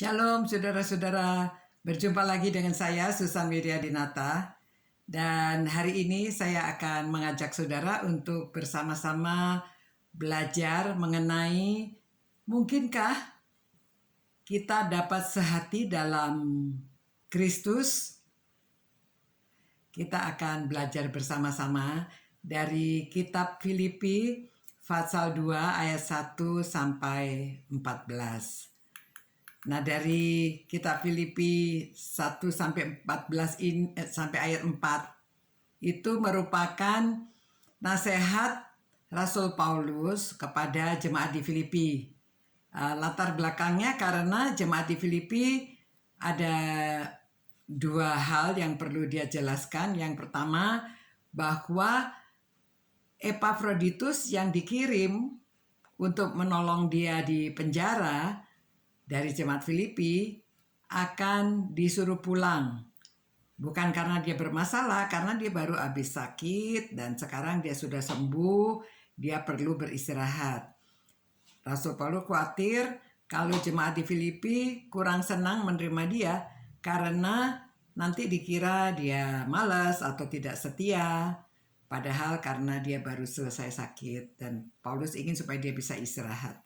Shalom saudara-saudara, berjumpa lagi dengan saya Susan Wiryadinata. Dan hari ini saya akan mengajak saudara untuk bersama-sama belajar mengenai mungkinkah kita dapat sehati dalam Kristus. Kita akan belajar bersama-sama dari kitab Filipi pasal 2 ayat 1 sampai 14. Nah, dari kitab Filipi 1 sampai 14 sampai ayat 4 itu merupakan nasihat Rasul Paulus kepada jemaat di Filipi. Latar belakangnya karena jemaat di Filipi ada dua hal yang perlu dia jelaskan. Yang pertama, bahwa Epafroditus yang dikirim untuk menolong dia di penjara dari jemaat Filipi akan disuruh pulang. Bukan karena dia bermasalah, karena dia baru habis sakit dan sekarang dia sudah sembuh, dia perlu beristirahat. Rasul Paulus khawatir kalau jemaat di Filipi kurang senang menerima dia karena nanti dikira dia malas atau tidak setia. Padahal karena dia baru selesai sakit dan Paulus ingin supaya dia bisa istirahat.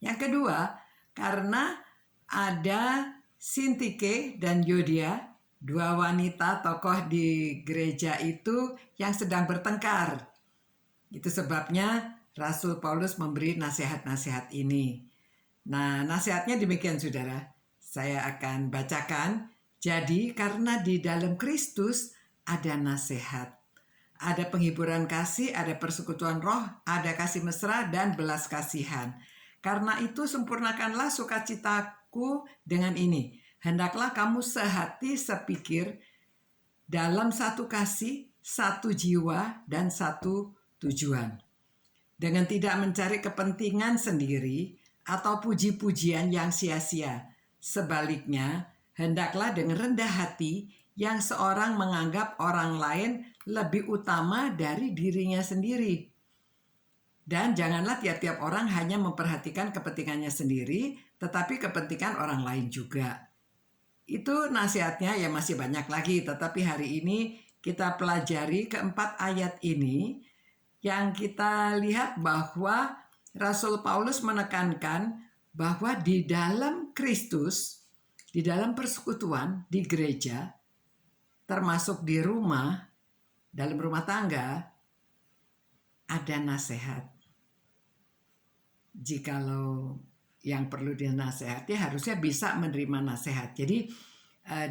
Yang kedua, karena ada Sintike dan Yodia, dua wanita tokoh di gereja itu yang sedang bertengkar. Itu sebabnya Rasul Paulus memberi nasihat-nasihat ini. Nah, nasihatnya demikian saudara. Saya akan bacakan. Jadi karena di dalam Kristus ada nasihat. Ada penghiburan kasih, ada persekutuan roh, ada kasih mesra dan belas kasihan. Karena itu sempurnakanlah sukacitaku dengan ini. Hendaklah kamu sehati sepikir dalam satu kasih, satu jiwa, dan satu tujuan. Dengan tidak mencari kepentingan sendiri atau puji-pujian yang sia-sia. Sebaliknya, hendaklah dengan rendah hati yang seorang menganggap orang lain lebih utama dari dirinya sendiri. Dan janganlah tiap-tiap orang hanya memperhatikan kepentingannya sendiri, tetapi kepentingan orang lain juga. Itu nasihatnya, ya masih banyak lagi, tetapi hari ini kita pelajari keempat ayat ini yang kita lihat bahwa Rasul Paulus menekankan bahwa di dalam Kristus, di dalam persekutuan, di gereja, termasuk di rumah, dalam rumah tangga, ada nasihat. Jikalau yang perlu dinasehati harusnya bisa menerima nasihat. Jadi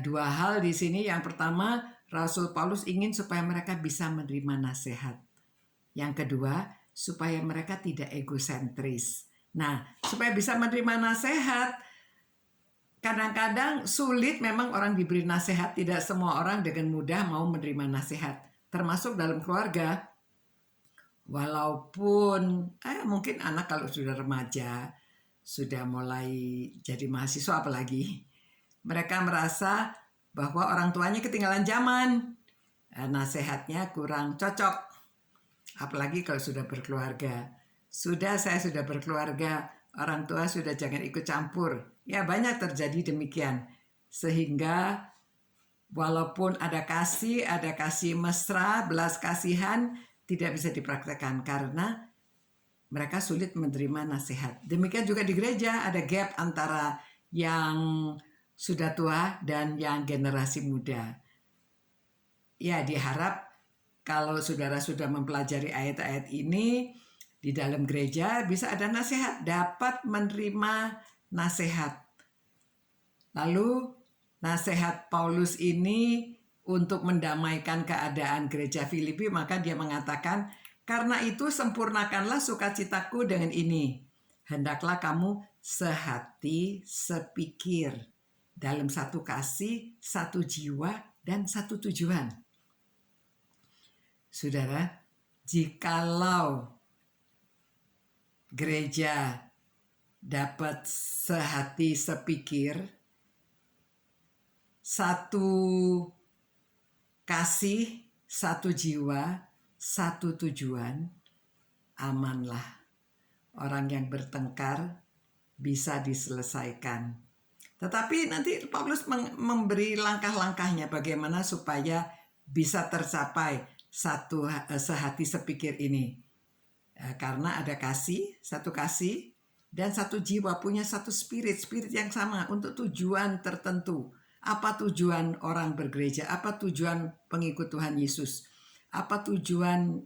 dua hal di sini. Yang pertama, Rasul Paulus ingin supaya mereka bisa menerima nasihat. Yang kedua, supaya mereka tidak egosentris. Nah, supaya bisa menerima nasihat, kadang-kadang sulit memang orang diberi nasihat. Tidak semua orang dengan mudah mau menerima nasihat. Termasuk dalam keluarga. Walaupun mungkin anak kalau sudah remaja, sudah mulai jadi mahasiswa apalagi, mereka merasa bahwa orang tuanya ketinggalan zaman, nasihatnya kurang cocok. Apalagi kalau sudah berkeluarga. Saya sudah berkeluarga, orang tua sudah jangan ikut campur. Ya banyak terjadi demikian. Sehingga walaupun ada kasih mesra, belas kasihan, tidak bisa dipraktekkan karena mereka sulit menerima nasihat. Demikian juga di gereja ada gap antara yang sudah tua dan yang generasi muda. Ya, diharap kalau saudara sudah mempelajari ayat-ayat ini di dalam gereja bisa ada nasihat, dapat menerima nasihat. Lalu nasihat Paulus ini untuk mendamaikan keadaan gereja Filipi, maka dia mengatakan, karena itu sempurnakanlah sukacitaku dengan ini. Hendaklah kamu sehati, sepikir, dalam satu kasih, satu jiwa, dan satu tujuan. Saudara, jikalau gereja dapat sehati, sepikir, satu kasih, satu jiwa, satu tujuan, amanlah. Orang yang bertengkar bisa diselesaikan. Tetapi nanti Paulus memberi langkah-langkahnya bagaimana supaya bisa tercapai sehati sepikir ini. Karena ada satu kasih, dan satu jiwa, punya satu spirit yang sama untuk tujuan tertentu. Apa tujuan orang bergereja? Apa tujuan pengikut Tuhan Yesus? Apa tujuan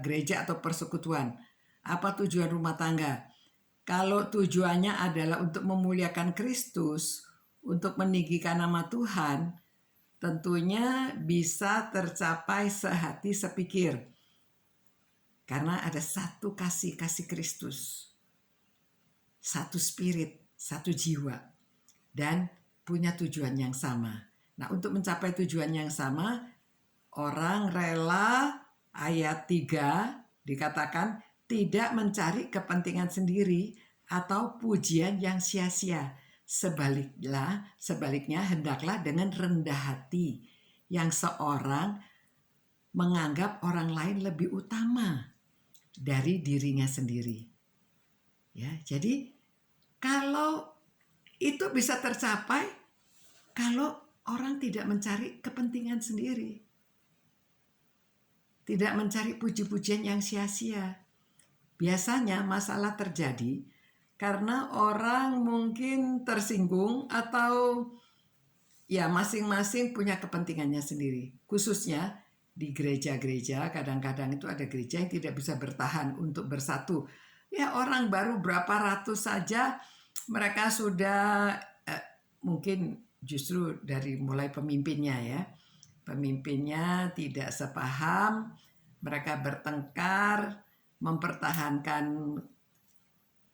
gereja atau persekutuan? Apa tujuan rumah tangga? Kalau tujuannya adalah untuk memuliakan Kristus, untuk meninggikan nama Tuhan, tentunya bisa tercapai sehati sepikir. Karena ada satu kasih Kristus. Satu spirit, satu jiwa. Dan punya tujuan yang sama. Nah, untuk mencapai tujuan yang sama, orang rela, ayat 3 dikatakan, tidak mencari kepentingan sendiri atau pujian yang sia-sia. Sebaliknya hendaklah dengan rendah hati yang seorang menganggap orang lain lebih utama dari dirinya sendiri. Ya, jadi kalau itu bisa tercapai kalau orang tidak mencari kepentingan sendiri. Tidak mencari puji-pujian yang sia-sia. Biasanya masalah terjadi karena orang mungkin tersinggung atau ya masing-masing punya kepentingannya sendiri. Khususnya di gereja-gereja, kadang-kadang itu ada gereja yang tidak bisa bertahan untuk bersatu. Ya orang baru berapa ratus saja mereka sudah mungkin justru dari mulai pemimpinnya ya. Pemimpinnya tidak sepaham, mereka bertengkar, mempertahankan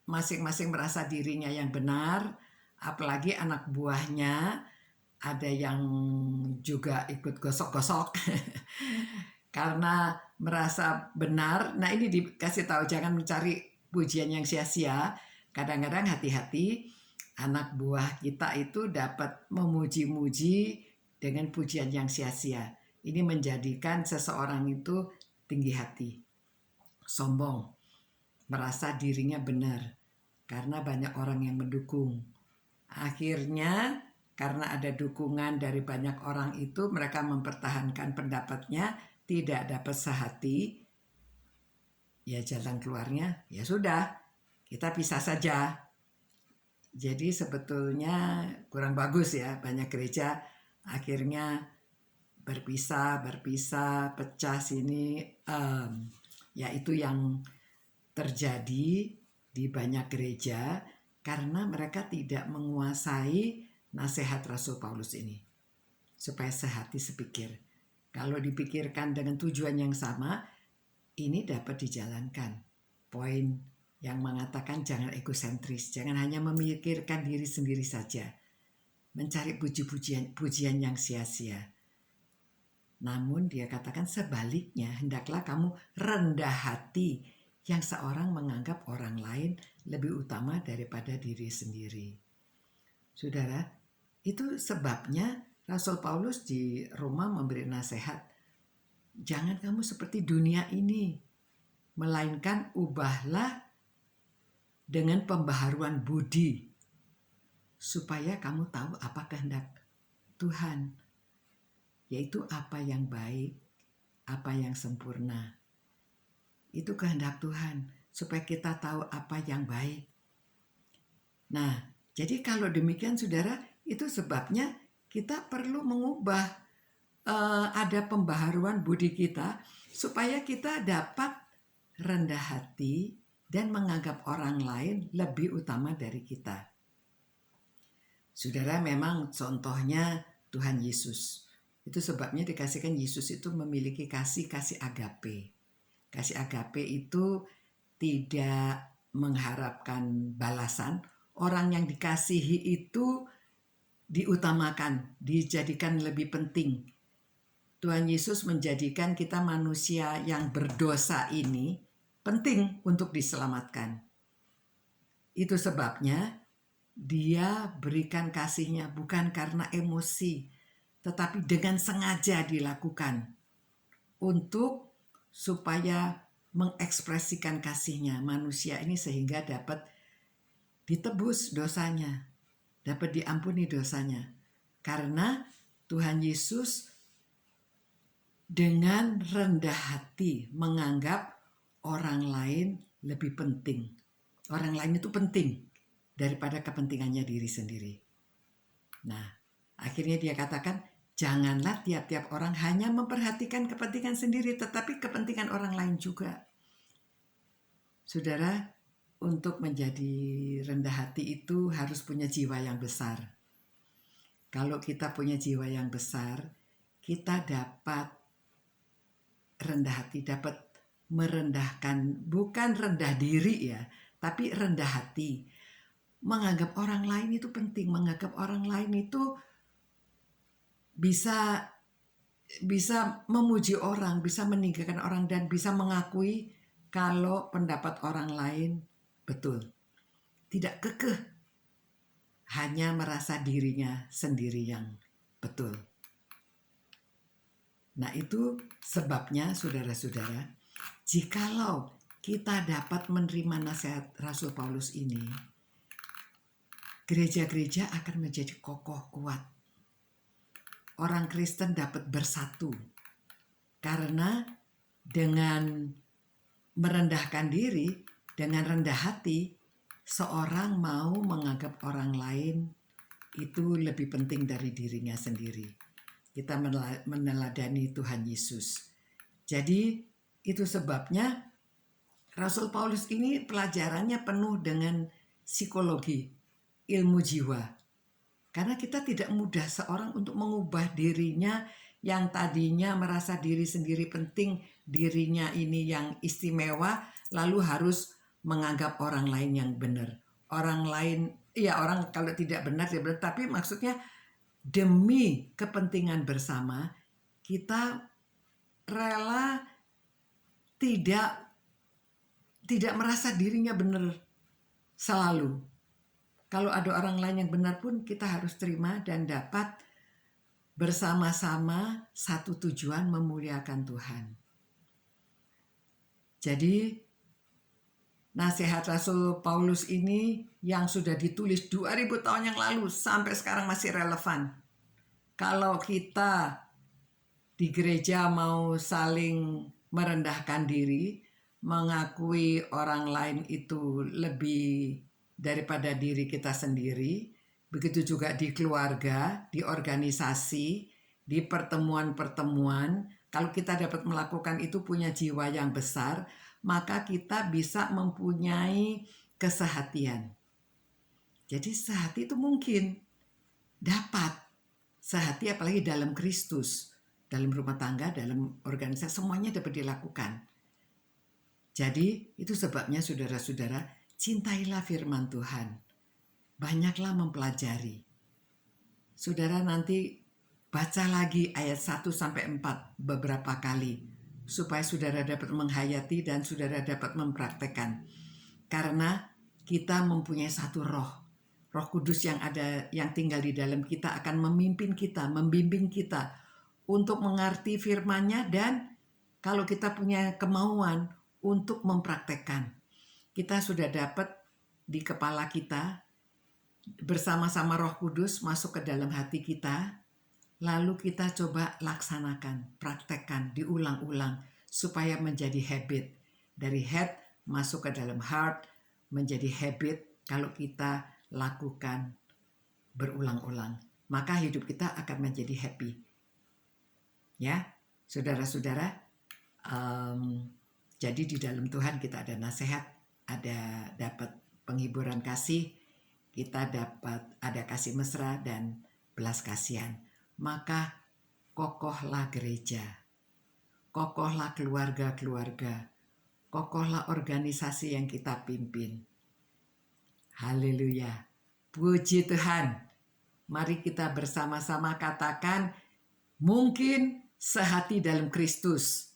masing-masing merasa dirinya yang benar, apalagi anak buahnya ada yang juga ikut gosok-gosok karena merasa benar. Nah ini dikasih tahu jangan mencari pujian yang sia-sia. Kadang-kadang hati-hati, anak buah kita itu dapat memuji-muji dengan pujian yang sia-sia. Ini menjadikan seseorang itu tinggi hati, sombong, merasa dirinya benar karena banyak orang yang mendukung. Akhirnya karena ada dukungan dari banyak orang itu, mereka mempertahankan pendapatnya, tidak dapat sehati. Ya jalan keluarnya, ya sudah, kita pisah saja. Jadi sebetulnya kurang bagus ya, banyak gereja akhirnya berpisah, pecah sini. Ya itu yang terjadi di banyak gereja karena mereka tidak menguasai nasihat Rasul Paulus ini. Supaya sehati sepikir. Kalau dipikirkan dengan tujuan yang sama, ini dapat dijalankan. Poin yang mengatakan jangan egosentris, jangan hanya memikirkan diri sendiri saja. Mencari pujian yang sia-sia. Namun dia katakan sebaliknya, hendaklah kamu rendah hati yang seorang menganggap orang lain lebih utama daripada diri sendiri. Saudara, itu sebabnya Rasul Paulus di Roma memberi nasihat. Jangan kamu seperti dunia ini, melainkan ubahlah dengan pembaharuan budi, supaya kamu tahu apa kehendak Tuhan. Yaitu apa yang baik, apa yang sempurna. Itu kehendak Tuhan, supaya kita tahu apa yang baik. Nah, jadi kalau demikian saudara, itu sebabnya kita perlu mengubah, ada pembaharuan budi kita, supaya kita dapat rendah hati dan menganggap orang lain lebih utama dari kita. Saudara, memang contohnya Tuhan Yesus. Itu sebabnya dikasihkan Yesus itu memiliki kasih agape. Kasih agape itu tidak mengharapkan balasan. Orang yang dikasihi itu diutamakan, dijadikan lebih penting. Tuhan Yesus menjadikan kita manusia yang berdosa ini penting untuk diselamatkan. Itu sebabnya dia berikan kasihnya bukan karena emosi, tetapi dengan sengaja dilakukan untuk supaya mengekspresikan kasihnya manusia ini sehingga dapat ditebus dosanya. dapat diampuni dosanya. Karena Tuhan Yesus dengan rendah hati menganggap orang lain lebih penting. Orang lain itu penting daripada kepentingannya diri sendiri. Nah, akhirnya dia katakan, janganlah tiap-tiap orang hanya memperhatikan kepentingan sendiri, tetapi kepentingan orang lain juga. Saudara, untuk menjadi rendah hati itu harus punya jiwa yang besar. Kalau kita punya jiwa yang besar, kita dapat rendah hati, dapat merendahkan, bukan rendah diri ya, tapi rendah hati. Menganggap orang lain itu penting, menganggap orang lain itu bisa memuji orang, bisa meninggikan orang, dan bisa mengakui kalau pendapat orang lain betul. Tidak kekeh, hanya merasa dirinya sendiri yang betul. Nah, itu sebabnya saudara-saudara, jikalau kita dapat menerima nasihat Rasul Paulus ini, gereja-gereja akan menjadi kokoh kuat. Orang Kristen dapat bersatu karena dengan merendahkan diri, dengan rendah hati, seorang mau menganggap orang lain itu lebih penting dari dirinya sendiri. Kita meneladani Tuhan Yesus. Jadi itu sebabnya Rasul Paulus ini pelajarannya penuh dengan psikologi, ilmu jiwa. Karena kita tidak mudah seorang untuk mengubah dirinya yang tadinya merasa diri sendiri penting, dirinya ini yang istimewa, lalu harus menganggap orang lain yang benar. Orang lain, ya orang kalau tidak benar, ya benar, tapi maksudnya demi kepentingan bersama, kita rela tidak merasa dirinya benar selalu. Kalau ada orang lain yang benar pun kita harus terima dan dapat bersama-sama satu tujuan memuliakan Tuhan. Jadi nasihat Rasul Paulus ini yang sudah ditulis 2000 tahun yang lalu sampai sekarang masih relevan. Kalau kita di gereja mau saling merendahkan diri, mengakui orang lain itu lebih daripada diri kita sendiri, begitu juga di keluarga, di organisasi, di pertemuan-pertemuan. Kalau kita dapat melakukan itu, punya jiwa yang besar, maka kita bisa mempunyai kesehatian. Jadi sehati itu mungkin dapat sehati, apalagi dalam Kristus, dalam rumah tangga, dalam organisasi, semuanya dapat dilakukan. Jadi itu sebabnya saudara-saudara, cintailah firman Tuhan. Banyaklah mempelajari. Saudara nanti baca lagi ayat 1-4 beberapa kali, supaya saudara dapat menghayati dan saudara dapat mempraktekkan. Karena kita mempunyai satu roh. Roh Kudus yang tinggal di dalam kita akan memimpin kita, membimbing kita untuk mengerti firman-Nya, dan kalau kita punya kemauan untuk mempraktekkan. Kita sudah dapat di kepala kita, bersama-sama Roh Kudus masuk ke dalam hati kita, lalu kita coba laksanakan, praktekkan, diulang-ulang supaya menjadi habit. Dari head masuk ke dalam heart, menjadi habit. Kalau kita lakukan berulang-ulang, maka hidup kita akan menjadi happy. Ya, saudara-saudara, jadi di dalam Tuhan kita ada nasihat, ada dapat penghiburan kasih, kita dapat ada kasih mesra dan belas kasihan. Maka kokohlah gereja, kokohlah keluarga-keluarga, kokohlah organisasi yang kita pimpin. Haleluya, puji Tuhan. Mari kita bersama-sama katakan, mungkin sehati dalam Kristus,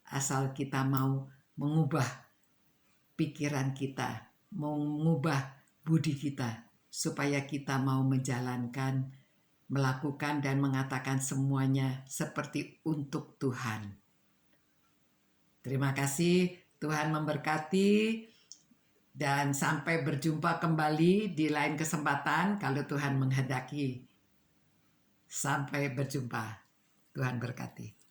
asal kita mau mengubah pikiran kita, mau mengubah budi kita, supaya kita mau menjalankan, melakukan dan mengatakan semuanya seperti untuk Tuhan. Terima kasih, Tuhan memberkati. Dan sampai berjumpa kembali di lain kesempatan kalau Tuhan menghendaki. Sampai berjumpa. Tuhan berkati.